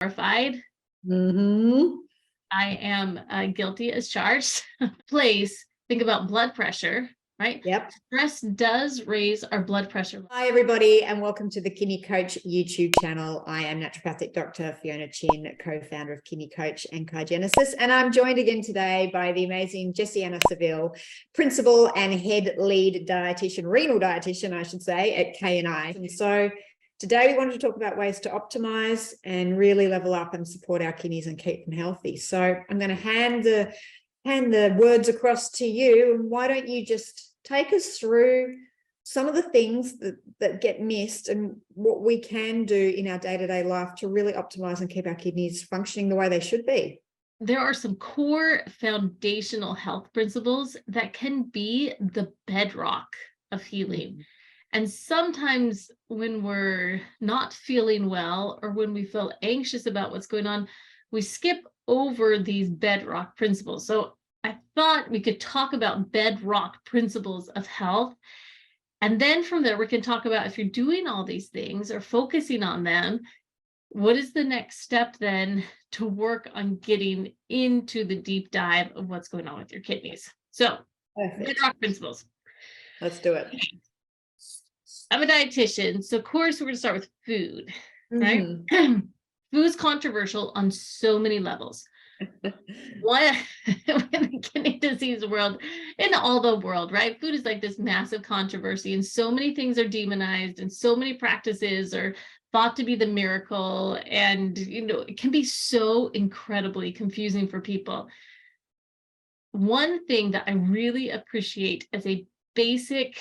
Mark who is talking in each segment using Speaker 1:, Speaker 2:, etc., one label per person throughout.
Speaker 1: Glorified.
Speaker 2: Mm-hmm.
Speaker 1: I am guilty as charged. Place, think about blood pressure, right?
Speaker 2: Yep.
Speaker 1: Stress does raise our blood pressure.
Speaker 2: Hi, everybody, and welcome to the Kidney Coach YouTube channel. I am naturopathic Dr. Fiona Chin, co-founder of Kidney Coach and Genesis, and I'm joined again today by the amazing Jessianna Seville, principal and head lead dietitian, renal dietitian, I should say, at K&I. And so today we wanted to talk about ways to optimize and really level up and support our kidneys and keep them healthy. So I'm going to hand the words across to you. And why don't you just take us through some of the things that get missed and what we can do in our day-to-day life to really optimize and keep our kidneys functioning the way they should be.
Speaker 1: There are some core foundational health principles that can be the bedrock of healing. Mm-hmm. And sometimes when we're not feeling well or when we feel anxious about what's going on, we skip over these bedrock principles. So I thought we could talk about bedrock principles of health. And then from there, we can talk about if you're doing all these things or focusing on them, what is the next step then to work on getting into the deep dive of what's going on with your kidneys? So, bedrock principles.
Speaker 2: Let's do it.
Speaker 1: I'm a dietitian, so of course we're going to start with food, right?
Speaker 2: Mm-hmm.
Speaker 1: Food is controversial on so many levels. One, in the kidney disease world, in all the world, right? Food is like this massive controversy, and so many things are demonized, and so many practices are thought to be the miracle, and it can be so incredibly confusing for people. One thing that I really appreciate as a basic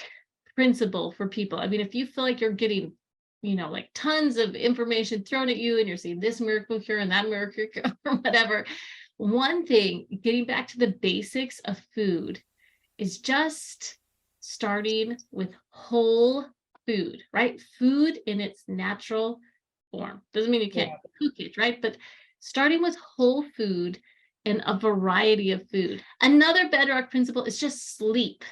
Speaker 1: principle for people, I mean, if you feel like you're getting like tons of information thrown at you and you're seeing this miracle cure and that miracle cure or whatever, one thing, getting back to the basics of food, is just starting with whole food, right? Food in its natural form. Doesn't mean you can't cook it, right? But starting with whole food and a variety of food. Another bedrock principle is just sleep,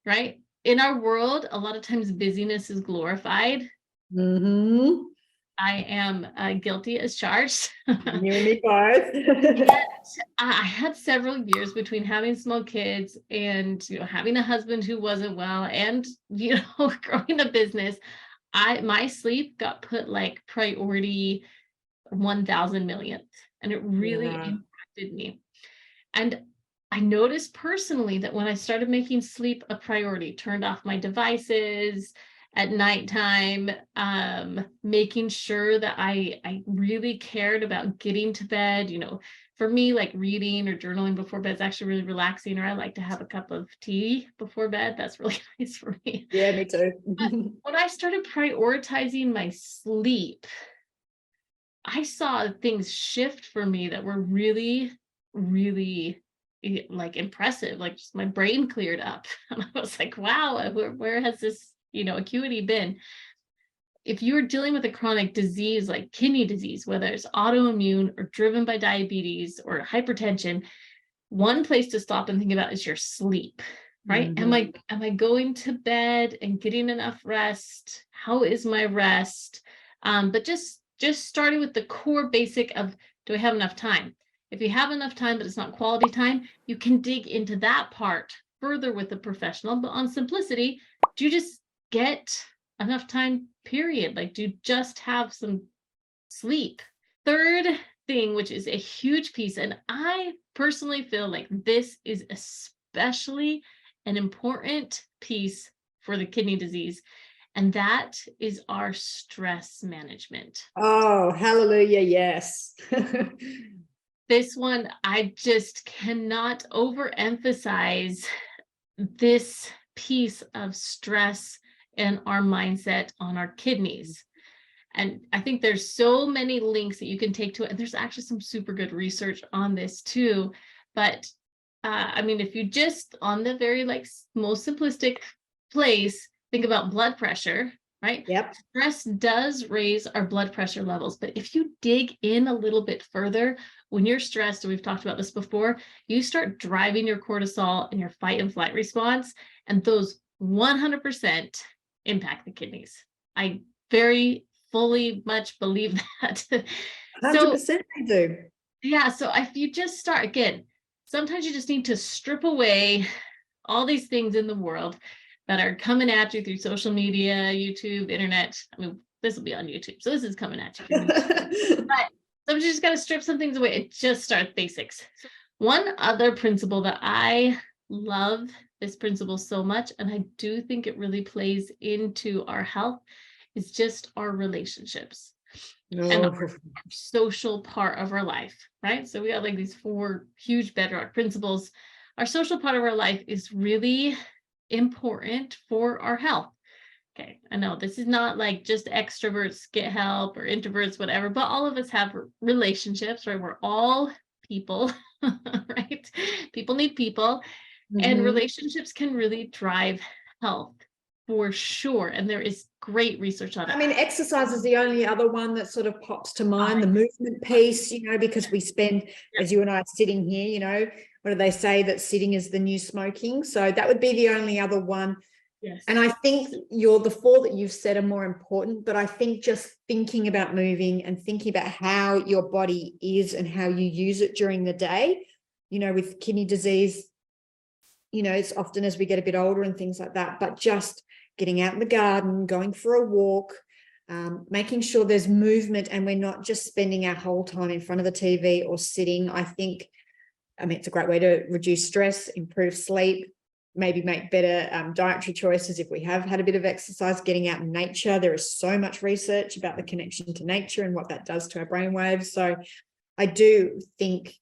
Speaker 1: right? In our world, a lot of times busyness is glorified.
Speaker 2: Mm-hmm.
Speaker 1: I am guilty as charged.
Speaker 2: You and me both.
Speaker 1: I had several years between having small kids and having a husband who wasn't well and growing a business. My sleep got put like priority 1,000 millionth, and it really impacted me. And I noticed personally that when I started making sleep a priority, turned off my devices at nighttime, making sure that I really cared about getting to bed. For me, like reading or journaling before bed is actually really relaxing, or I like to have a cup of tea before bed. That's really nice for me.
Speaker 2: Yeah, me too.
Speaker 1: When I started prioritizing my sleep, I saw things shift for me that were really, really like impressive. Like just my brain cleared up. And I was like, wow, where has this, acuity been? If you're dealing with a chronic disease like kidney disease, whether it's autoimmune or driven by diabetes or hypertension, one place to stop and think about is your sleep, right?
Speaker 2: Mm-hmm.
Speaker 1: Am I going to bed and getting enough rest? How is my rest? But just starting with the core basic of, do I have enough time? If you have enough time, but it's not quality time, you can dig into that part further with the professional. But on simplicity, do you just get enough time, period? Like, do you just have some sleep? Third thing, which is a huge piece, and I personally feel like this is especially an important piece for the kidney disease, and that is our stress management.
Speaker 2: Oh, hallelujah, yes.
Speaker 1: This one, I just cannot overemphasize this piece of stress and our mindset on our kidneys. And I think there's so many links that you can take to it. And there's actually some super good research on this too. But I mean, if you just on the very most simplistic place, think about blood pressure, right?
Speaker 2: Yep.
Speaker 1: Stress does raise our blood pressure levels. But if you dig in a little bit further, when you're stressed, and we've talked about this before, you start driving your cortisol and your fight and flight response, and those 100% impact the kidneys. I very fully much believe that.
Speaker 2: 100% they do.
Speaker 1: Yeah, so if you just start, again, sometimes you just need to strip away all these things in the world that are coming at you through social media, YouTube, internet. I mean, this will be on YouTube, so this is coming at you. But sometimes you just got to strip some things away and just start basics. One other principle that I love this principle so much, and I do think it really plays into our health, is just our relationships. And our social part of our life, right? So we got like these 4 huge bedrock principles. Our social part of our life is really important for our health. Okay, I know this is not like just extroverts get help or introverts, whatever, but all of us have relationships, right? We're all people, right? People need people, and relationships can really drive health for sure. And there is great research on it.
Speaker 2: I mean, exercise is the only other one that sort of pops to mind, the movement piece, because we spend, as you and I are sitting here, what do they say, that sitting is the new smoking? So that would be the only other one.
Speaker 1: Yes.
Speaker 2: And I think the 4 that you've said are more important, but I think just thinking about moving and thinking about how your body is and how you use it during the day, with kidney disease, it's often as we get a bit older and things like that, but just getting out in the garden, going for a walk, making sure there's movement and we're not just spending our whole time in front of the TV or sitting. I mean, it's a great way to reduce stress, improve sleep, maybe make better dietary choices if we have had a bit of exercise, getting out in nature. There is so much research about the connection to nature and what that does to our brainwaves. So I do think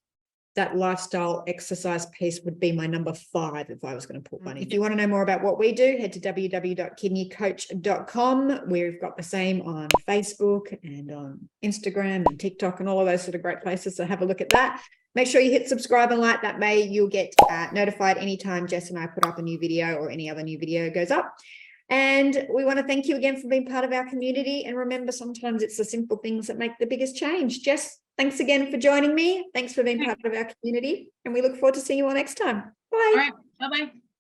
Speaker 2: that lifestyle exercise piece would be my number 5 if I was going to put one. If you want to know more about what we do, head to www.kidneycoach.com. We've got the same on Facebook and on Instagram and TikTok and all of those sort of great places. So have a look at that. Make sure you hit subscribe and like. That way you'll get notified anytime Jess and I put up a new video or any other new video goes up. And we want to thank you again for being part of our community. And remember, sometimes it's the simple things that make the biggest change. Jess, thanks again for joining me. Thanks for being part of our community. And we look forward to seeing you all next time. Bye.
Speaker 1: All right. Bye-bye.